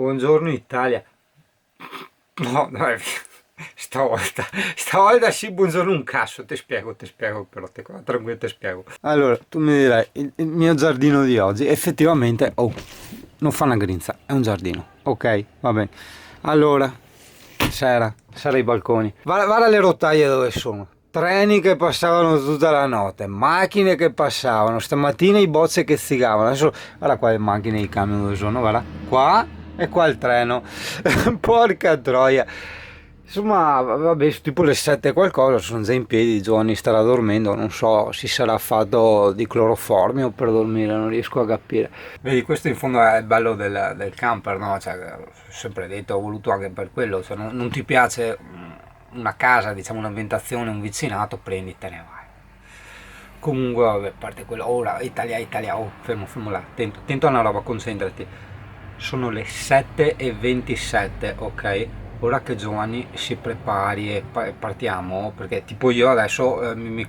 Buongiorno Italia. No, no, stavolta sì, buongiorno un cazzo, ti spiego, però tranquillo, ti spiego. Allora, tu mi dirai, il mio giardino di oggi effettivamente, non fa una grinza, è un giardino, ok, va bene. Allora, sera i balconi, guarda le rotaie dove sono. Treni che passavano tutta la notte, macchine che passavano, stamattina i bozze che zigavano, adesso guarda qua le macchine e i camion dove sono, guarda, qua e qua il treno, porca troia. Insomma, vabbè, tipo le 7 e qualcosa, sono già in piedi, Giovanni starà dormendo, non so, si sarà fatto di cloroformio per dormire, non riesco a capire. Vedi, questo in fondo è il bello del camper, no? Cioè, ho sempre detto, ho voluto anche per quello, cioè, non ti piace una casa, diciamo un'ambientazione, un vicinato, prendi, te ne vai. Comunque, vabbè, a parte quello, ora, Italia, fermo là, attento a una roba, concentrati. Sono le 7:27, ok? Ora che Giovanni si prepari e partiamo, perché tipo io adesso mi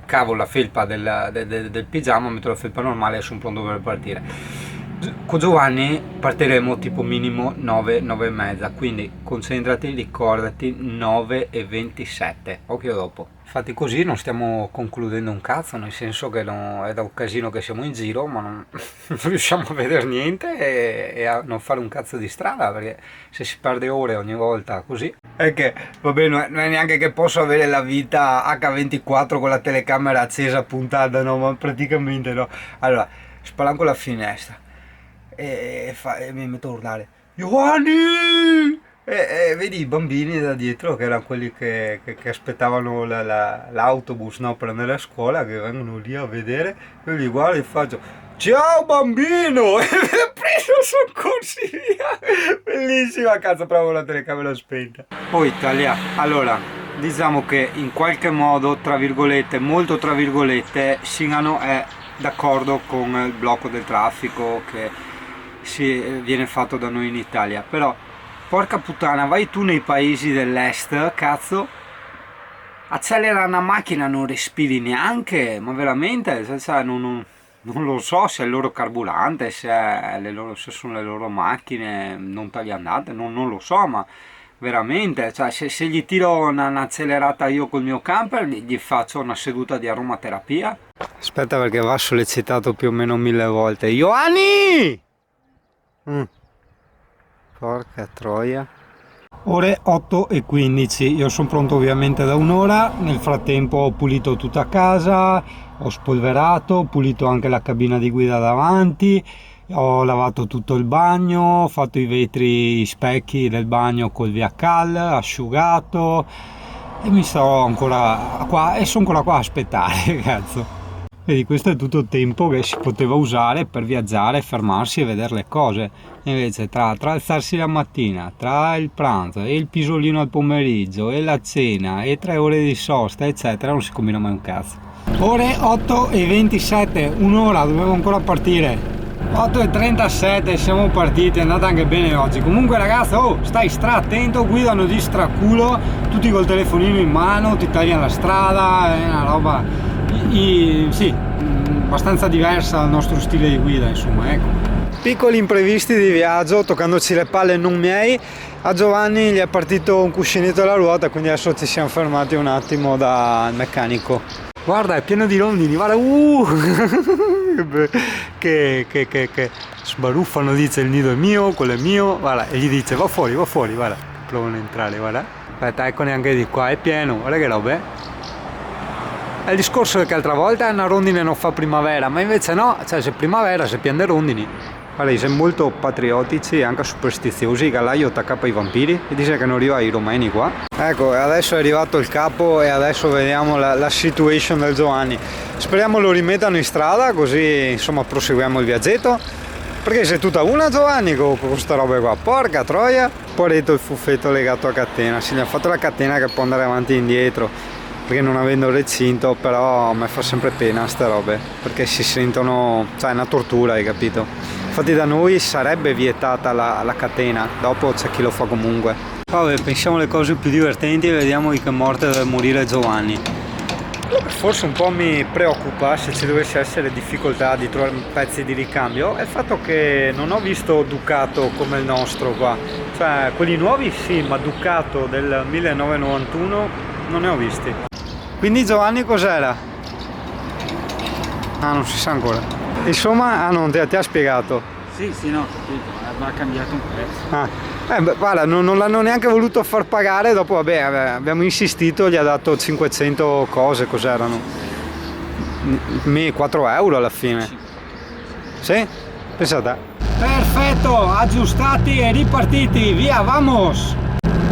cavo la felpa del pigiama, metto la felpa normale e sono pronto per partire. Con Giovanni partiremo tipo minimo 9, 9 e mezza, quindi concentrati, ricordati 9:27, occhio dopo. Infatti così non stiamo concludendo un cazzo, nel senso che è da un casino che siamo in giro, ma non riusciamo a vedere niente e a non fare un cazzo di strada, perché se si perde ore ogni volta così. È che, vabbè, non è neanche che posso avere la vita H24 con la telecamera accesa puntata, no, ma praticamente no. Allora, spalanco la finestra e mi metto a urlare Giovanni! E vedi i bambini da dietro che erano quelli che aspettavano l'autobus, no, per andare a scuola, che vengono lì a vedere, io li guardo e faccio ciao bambino! E preso soccorsi via! Bellissima, cazzo, proprio la telecamera spenta. Poi Italia, allora, diciamo che in qualche modo, tra virgolette, molto tra virgolette, Singano è d'accordo con il blocco del traffico che viene fatto da noi in Italia, però porca puttana, vai tu nei paesi dell'est, cazzo, accelera una macchina, non respiri neanche, ma veramente, cioè, non lo so se è il loro carburante, se sono le loro macchine non tagliandate, non lo so, ma veramente, cioè, se gli tiro un'accelerata io col mio camper, gli faccio una seduta di aromaterapia. Aspetta, perché va sollecitato più o meno 1000 volte. Ioanni! Porca troia. Ore 8:15, io sono pronto ovviamente da un'ora, nel frattempo ho pulito tutta casa, ho spolverato, ho pulito anche la cabina di guida davanti, ho lavato tutto il bagno, ho fatto i vetri, i specchi del bagno col via cal, asciugato e mi sto ancora qua e sono ancora qua a aspettare, cazzo. Vedi, questo è tutto il tempo che si poteva usare per viaggiare, fermarsi e vedere le cose. Invece tra alzarsi la mattina, tra il pranzo e il pisolino al pomeriggio e la cena e 3 ore di sosta eccetera non si combina mai un cazzo. Ore 8:27, un'ora, dobbiamo ancora partire. 8:37, siamo partiti, è andata anche bene oggi. Comunque ragazzi, stai attento, guidano di straculo, tutti col telefonino in mano, ti tagliano la strada, è una roba sì, abbastanza diversa dal nostro stile di guida, insomma, ecco. Piccoli imprevisti di viaggio, toccandoci le palle non miei. A Giovanni gli è partito un cuscinetto alla ruota, quindi adesso ci siamo fermati un attimo dal meccanico. Guarda, è pieno di rondini, guarda, che sbaruffano, dice il nido è mio, quello è mio, guarda, e gli dice va fuori, guarda, provano a entrare, guarda. Aspetta, ecco, neanche di qua è pieno, guarda che robe. È il discorso che altra volta una rondine non fa primavera, ma invece no, cioè se primavera si pian dei rondini. Guarda, sono molto patriottici e anche superstiziosi, il gallaio attacca i vampiri e dice che non arriva ai romeni qua. Ecco, adesso è arrivato il capo e adesso vediamo la situation del Giovanni. Speriamo lo rimettano in strada, così insomma proseguiamo il viaggetto. Perché sei tutta una Giovanni con questa roba qua, porca troia. Poi ha detto il fuffetto legato a catena, si gli ha fatto la catena che può andare avanti e indietro. Perché non avendo recinte, però mi fa sempre pena ste robe, perché si sentono, cioè è una tortura, hai capito? Infatti da noi sarebbe vietata la catena, dopo c'è chi lo fa comunque. Vabbè, pensiamo alle cose più divertenti e vediamo di che morte deve morire Giovanni. Quello che forse un po' mi preoccupa, se ci dovesse essere difficoltà di trovare pezzi di ricambio, è il fatto che non ho visto Ducato come il nostro qua. Cioè, quelli nuovi sì, ma Ducato del 1991 non ne ho visti. Quindi Giovanni cos'era? Ah, non si sa ancora. Insomma, ah non, ti ha spiegato. Sì, no, ho capito, va cambiato un pezzo. Guarda, non l'hanno neanche voluto far pagare, dopo vabbè, abbiamo insistito, gli ha dato 500 cose, cos'erano? 4 euro alla fine. Sì? Pensate. Perfetto, aggiustati e ripartiti, via, vamos!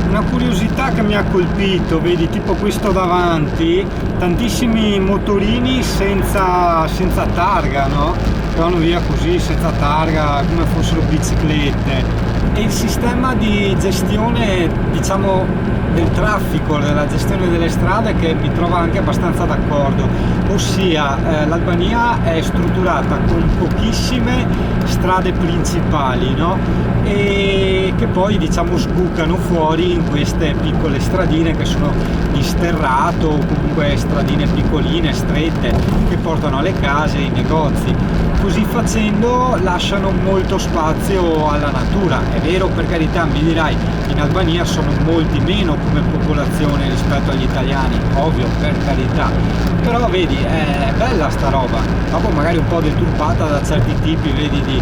Una curiosità che mi ha colpito, vedi, tipo questo davanti, tantissimi motorini senza targa, no? Che vanno via così, senza targa, come fossero biciclette. E il sistema di gestione, diciamo, del traffico, della gestione delle strade, che mi trova anche abbastanza d'accordo, ossia l'Albania è strutturata con pochissime strade principali, no? E che poi, diciamo, sbucano fuori in queste piccole stradine che sono di sterrato, o comunque stradine piccoline, strette, che portano alle case, ai negozi. Così facendo lasciano molto spazio alla natura. È vero, per carità, mi dirai, in Albania sono molti meno come popolazione rispetto agli italiani, ovvio, per carità, però vedi, è bella sta roba. Dopo magari un po' deturpata da certi tipi, vedi, di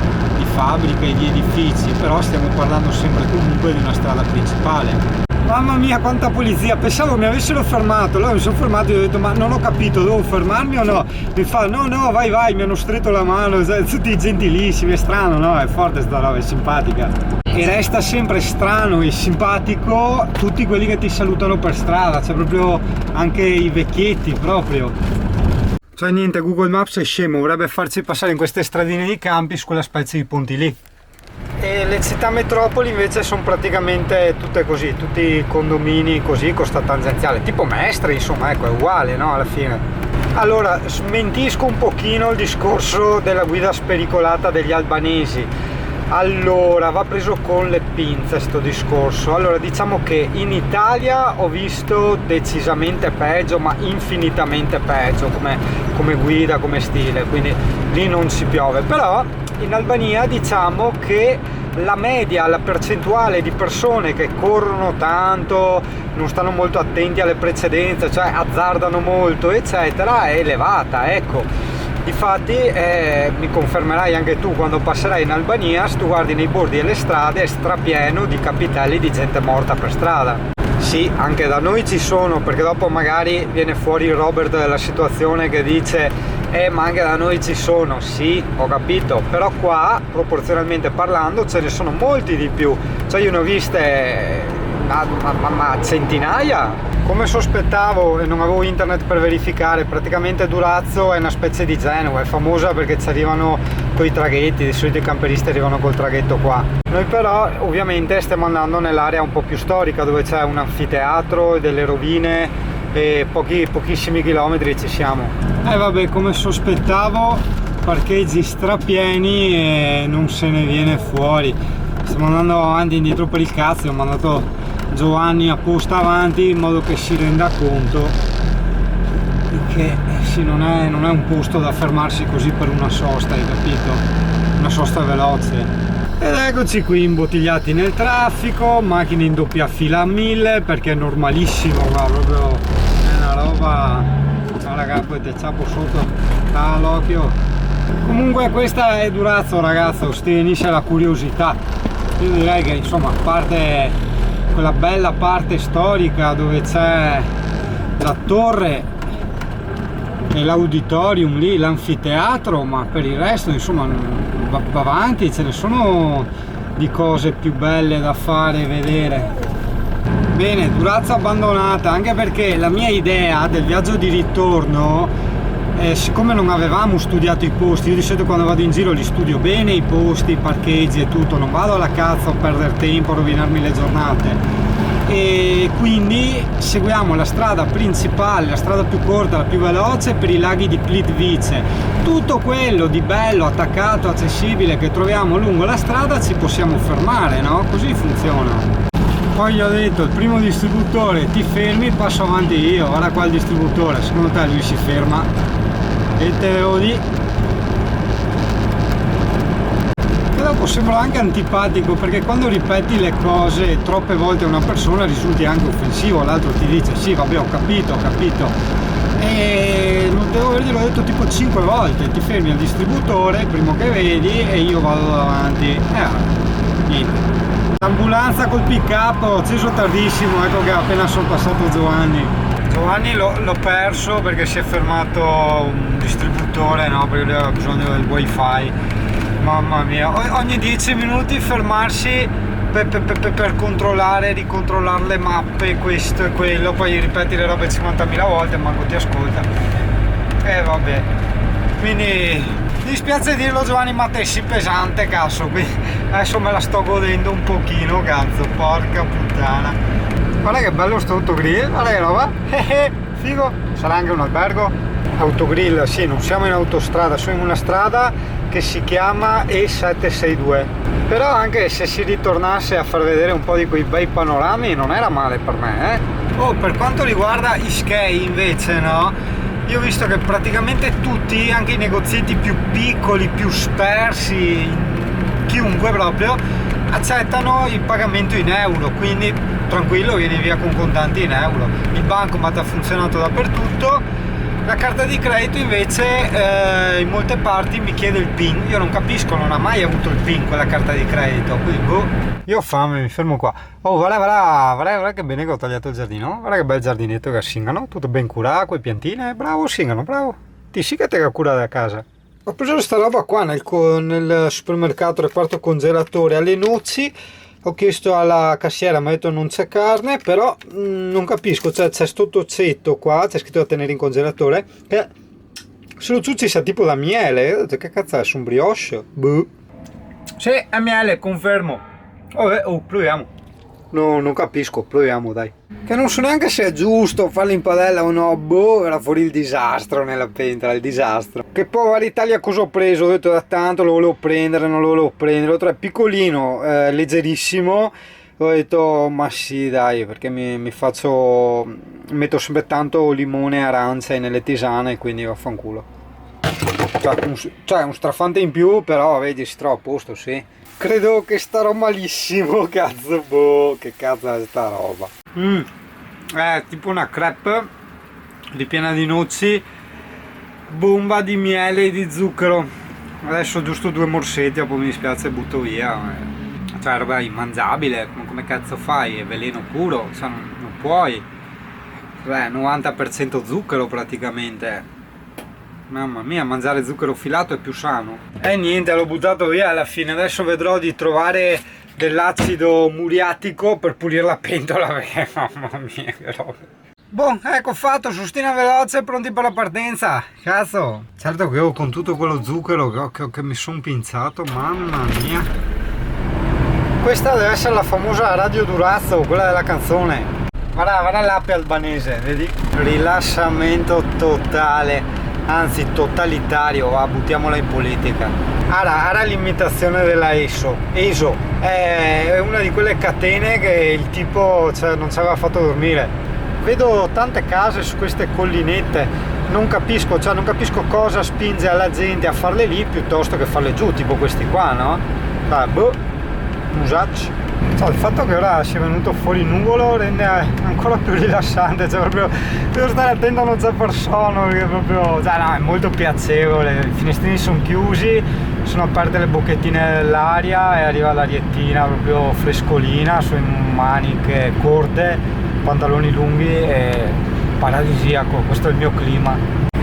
fabbriche e di edifici, però stiamo parlando sempre comunque di una strada principale. Mamma mia, quanta polizia, pensavo mi avessero fermato, allora mi sono fermato e ho detto ma non ho capito, devo fermarmi o no? Mi fa no, vai, mi hanno stretto la mano, tutti gentilissimi, è strano, no? È forte sta roba, è simpatica. E resta sempre strano e simpatico tutti quelli che ti salutano per strada, cioè proprio anche i vecchietti proprio. Cioè niente, Google Maps è scemo, vorrebbe farci passare in queste stradine di campi su quella specie di ponti lì. E le città metropoli invece sono praticamente tutte così, tutti condomini così con sta tangenziale, tipo Mestre, insomma, ecco, è uguale, no, alla fine. Allora, smentisco un pochino il discorso della guida spericolata degli albanesi. Allora, va preso con le pinze sto discorso. Allora, diciamo che in Italia ho visto decisamente peggio, ma infinitamente peggio come guida, come stile, quindi lì non si piove. Però in Albania diciamo che la media, la percentuale di persone che corrono tanto, non stanno molto attenti alle precedenze, cioè azzardano molto, eccetera, è elevata, ecco. Difatti mi confermerai anche tu quando passerai in Albania, se tu guardi nei bordi delle strade è strapieno di capitelli di gente morta per strada. Sì, anche da noi ci sono, perché dopo magari viene fuori il Robert della situazione che dice ma anche da noi ci sono. Sì, ho capito, però qua proporzionalmente parlando ce ne sono molti di più, cioè io ne ho viste ma centinaia. Come sospettavo e non avevo internet per verificare, praticamente Durazzo è una specie di Genova, è famosa perché ci arrivano coi traghetti, di solito i camperisti arrivano col traghetto qua. Noi però ovviamente stiamo andando nell'area un po' più storica, dove c'è un anfiteatro e delle rovine e pochissimi chilometri ci siamo. Vabbè, come sospettavo, parcheggi strapieni e non se ne viene fuori. Stiamo andando avanti e indietro per il cazzo, ho mandato Giovanni apposta avanti in modo che si renda conto che sì, non è un posto da fermarsi così per una sosta, hai capito? Una sosta veloce. Ed eccoci qui imbottigliati nel traffico, macchine in doppia fila a 1000 perché è normalissimo, guarda, proprio è una roba. Ciao raga, poi ti ciapo sotto, all'occhio. Comunque questa è Durazzo, ragazzo, finisce la curiosità. Io direi che insomma, a parte quella bella parte storica dove c'è la torre e l'auditorium lì, l'anfiteatro, ma per il resto insomma va avanti, ce ne sono di cose più belle da fare e vedere. Bene, Durazzo abbandonata, anche perché la mia idea del viaggio di ritorno, siccome non avevamo studiato i posti, io di solito quando vado in giro li studio bene i posti, i parcheggi e tutto, non vado alla cazzo a perdere tempo, a rovinarmi le giornate, e quindi seguiamo la strada principale, la strada più corta, la più veloce per i laghi di Plitvice. Tutto quello di bello, attaccato, accessibile che troviamo lungo la strada ci possiamo fermare, no? Così funziona. Poi gli ho detto, il primo distributore ti fermi, passo avanti io, guarda qua il distributore, secondo te lui si ferma e te lo di. E dopo sembra anche antipatico, perché quando ripeti le cose troppe volte a una persona risulti anche offensivo, l'altro ti dice sì vabbè ho capito, e non devo averglielo detto tipo 5 volte, ti fermi al distributore, il primo che vedi, e io vado davanti, niente. L'ambulanza col pick up ho acceso tardissimo, ecco che appena sono passato Giovanni l'ho perso perché si è fermato un distributore, no, perché lui aveva bisogno del wifi, mamma mia, ogni 10 minuti fermarsi per controllare, ricontrollare le mappe, questo e quello, poi ripeti le robe 50.000 volte, manco ti ascolta, e vabbè, quindi mi dispiace dirlo Giovanni, ma te sei pesante, cazzo, qui adesso me la sto godendo un pochino, cazzo, porca puttana. Guarda che bello sto autogrill, guarda che roba, figo, sarà anche un albergo. Autogrill, sì, non siamo in autostrada, siamo in una strada che si chiama E762, però anche se si ritornasse a far vedere un po' di quei bei panorami non era male per me, Oh, per quanto riguarda Iskei invece, no? Io ho visto che praticamente tutti, anche i negozietti più piccoli, più spersi, chiunque proprio, accettano il pagamento in euro, quindi tranquillo, vieni via con contanti in euro. Il bancomat ha funzionato dappertutto, la carta di credito invece in molte parti mi chiede il PIN, io non capisco, non ha mai avuto il PIN quella carta di credito, quindi boh. Io ho fame, mi fermo qua. Oh, guarda che bene che ho tagliato il giardino, guarda che bel giardinetto che ha Singano, tutto ben curato, quelle piantine, bravo Singano, bravo. Ti sì che te che cura da casa. Ho preso questa roba qua nel supermercato, reparto congelatore, alle noci. Ho chiesto alla cassiera, mi ha detto non c'è carne, però non capisco, cioè c'è sto tocetto qua, c'è scritto da tenere in congelatore, che se lo ciucci sa tipo da miele. Ho detto che cazzo è, su un brioche? Boh. Sì, è miele, confermo. Proviamo. No, non capisco, proviamo dai. Che non so neanche se è giusto farlo in padella o no, boh, era fuori il disastro nella pentola, il disastro. Che poi l'Italia cosa ho preso? Ho detto da tanto lo volevo prendere, non lo volevo prendere, lo trovo piccolino, leggerissimo. Ho detto ma sì dai, perché mi faccio, metto sempre tanto limone e arancia nelle tisane, quindi vaffanculo. Cioè un strafante in più, però vedi si trova a posto, sì. Credo che starò malissimo, cazzo, boh, che cazzo è sta roba. È tipo una crepe ripiena di noci, bomba di miele e di zucchero. Adesso giusto 2 morsetti, poi mi dispiace butto via. Cioè roba immangiabile, come cazzo fai? È veleno puro, cioè, non puoi. 90% zucchero praticamente. Mamma mia, mangiare zucchero filato è più sano. E niente, l'ho buttato via alla fine. Adesso vedrò di trovare dell'acido muriatico per pulire la pentola. Mamma mia, che roba. Boh, ecco fatto, sustina veloce, pronti per la partenza. Cazzo, certo che io con tutto quello zucchero che mi sono pinzato, mamma mia. Questa deve essere la famosa Radio Durazzo, quella della canzone. Guarda l'ape albanese, vedi? Rilassamento totale. Anzi totalitario, va, buttiamola in politica. Ara l'imitazione della ESO è una di quelle catene che il tipo non ci aveva fatto dormire. Vedo tante case su queste collinette, non capisco cosa spinge alla gente a farle lì piuttosto che farle giù, tipo questi qua, no? Boh, musacci. Il fatto che ora sia venuto fuori nuvolo rende ancora più rilassante, proprio devo stare attento a non c'è persona, perché proprio no, è molto piacevole, i finestrini sono chiusi, sono aperte le bocchettine dell'aria e arriva l'ariettina proprio frescolina, su maniche corte, pantaloni lunghi e paradisiaco, questo è il mio clima.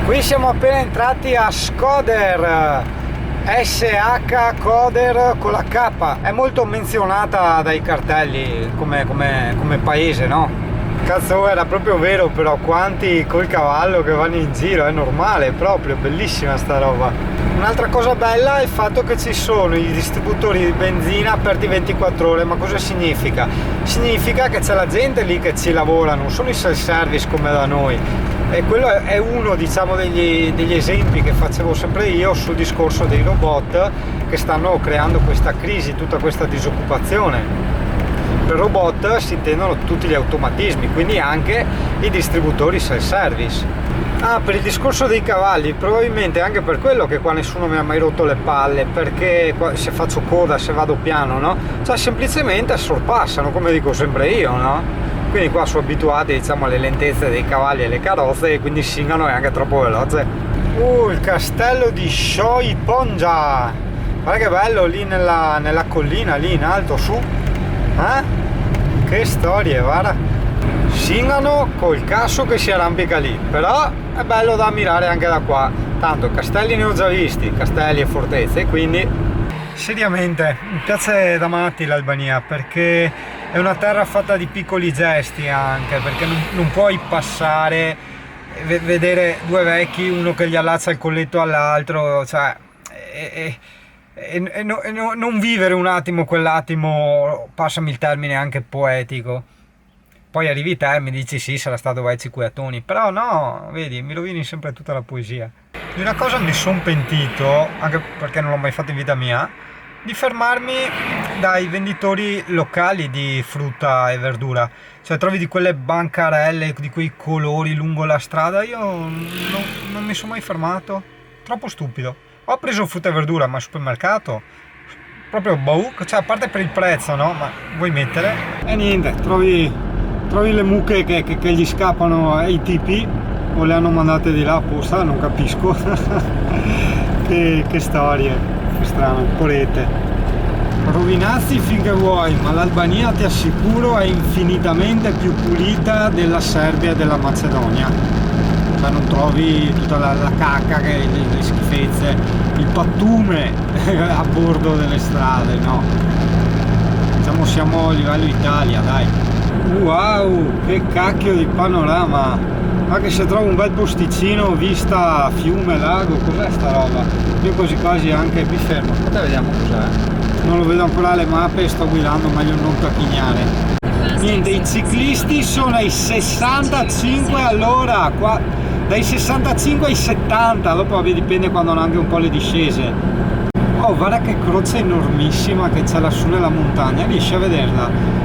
Qui siamo appena entrati a Shkodër, SH Coder con la K, è molto menzionata dai cartelli come paese, no? Cazzo, era proprio vero, però quanti col cavallo che vanno in giro, è normale proprio, bellissima sta roba. Un'altra cosa bella è il fatto che ci sono i distributori di benzina aperti 24 ore, ma cosa significa? Significa che c'è la gente lì che ci lavora, non sono i self-service come da noi. E quello è uno, diciamo, degli esempi che facevo sempre io sul discorso dei robot che stanno creando questa crisi, tutta questa disoccupazione. Per robot si intendono tutti gli automatismi, quindi anche i distributori self-service. Per il discorso dei cavalli, probabilmente anche per quello che qua nessuno mi ha mai rotto le palle, perché se faccio coda, se vado piano, no? Cioè semplicemente sorpassano, come dico sempre io, no? Quindi qua sono abituati, diciamo, alle lentezze dei cavalli e le carrozze, e quindi Singano è anche troppo veloce. Il castello di Shoiponja! Guarda che bello lì nella collina, lì in alto, su. Che storie, guarda. Singano col casso che si arrampica lì, però è bello da ammirare anche da qua. Tanto castelli ne ho già visti, castelli e fortezze, quindi seriamente mi piace da matti l'Albania, perché è una terra fatta di piccoli gesti, anche perché non puoi passare e vedere due vecchi, uno che gli allaccia il colletto all'altro, cioè non vivere un attimo quell'attimo, passami il termine anche poetico. Poi arrivi te e mi dici sì, sarà stato vai cicuiatoni, però no, vedi, mi rovini sempre tutta la poesia. Di una cosa mi sono pentito, anche perché non l'ho mai fatto in vita mia, di fermarmi dai venditori locali di frutta e verdura. Cioè trovi di quelle bancarelle, di quei colori lungo la strada, io non mi sono mai fermato, troppo stupido. Ho preso frutta e verdura, ma al supermercato proprio boh, cioè a parte per il prezzo, no? Ma vuoi mettere? E niente, trovi le mucche che gli scappano ai tipi, o le hanno mandate di là apposta, non capisco. che storie, che strano, porete. Rovinazzi finché vuoi, ma l'Albania ti assicuro è infinitamente più pulita della Serbia e della Macedonia. Cioè non trovi tutta la cacca, le schifezze, il pattume a bordo delle strade, no. Diciamo siamo a livello Italia, dai. Wow, che cacchio di panorama! Ma che se trovo un bel posticino, vista fiume, lago, cos'è sta roba? Io quasi quasi anche mi fermo, aspetta vediamo cos'è. Non lo vedo ancora alle mappe, sto guidando, meglio non tacchinare. Niente, i ciclisti sono ai 65 all'ora, qua dai 65 ai 70, dopo vabbè, dipende quando hanno anche un po' le discese. Oh, guarda che croce enormissima che c'è lassù nella montagna, riesci a vederla?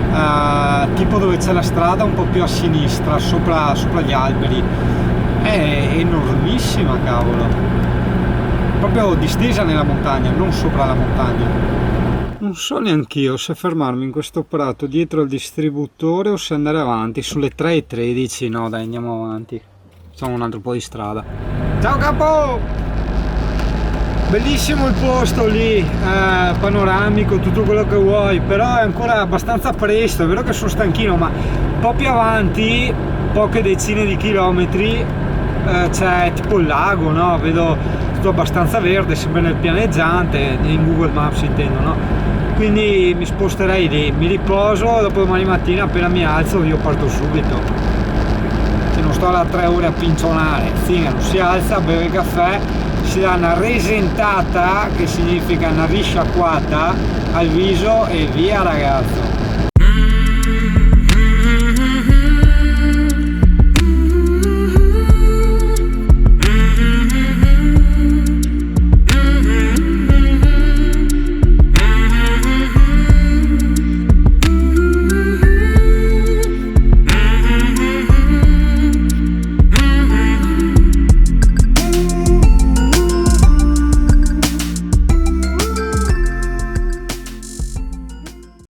Tipo dove c'è la strada un po' più a sinistra, sopra gli alberi. È enormissima, cavolo. Proprio distesa nella montagna, non sopra la montagna. Non so neanch'io se fermarmi in questo prato dietro al distributore o se andare avanti. Sulle 3:13, no dai, andiamo avanti. Facciamo un altro po' di strada. Ciao capo! Bellissimo il posto lì, panoramico, tutto quello che vuoi, però è ancora abbastanza presto. È vero che sono stanchino, ma un po' più avanti, poche decine di chilometri, c'è tipo il lago, no? Vedo tutto abbastanza verde, sempre nel pianeggiante, in Google Maps intendo, no? Quindi mi sposterei lì, mi riposo, dopo domani mattina appena mi alzo io parto subito. Se non sto là 3 ore a pincionare, Singano si alza, beve caffè, si dà una resentata, che significa una risciacquata al viso, e via ragazzo.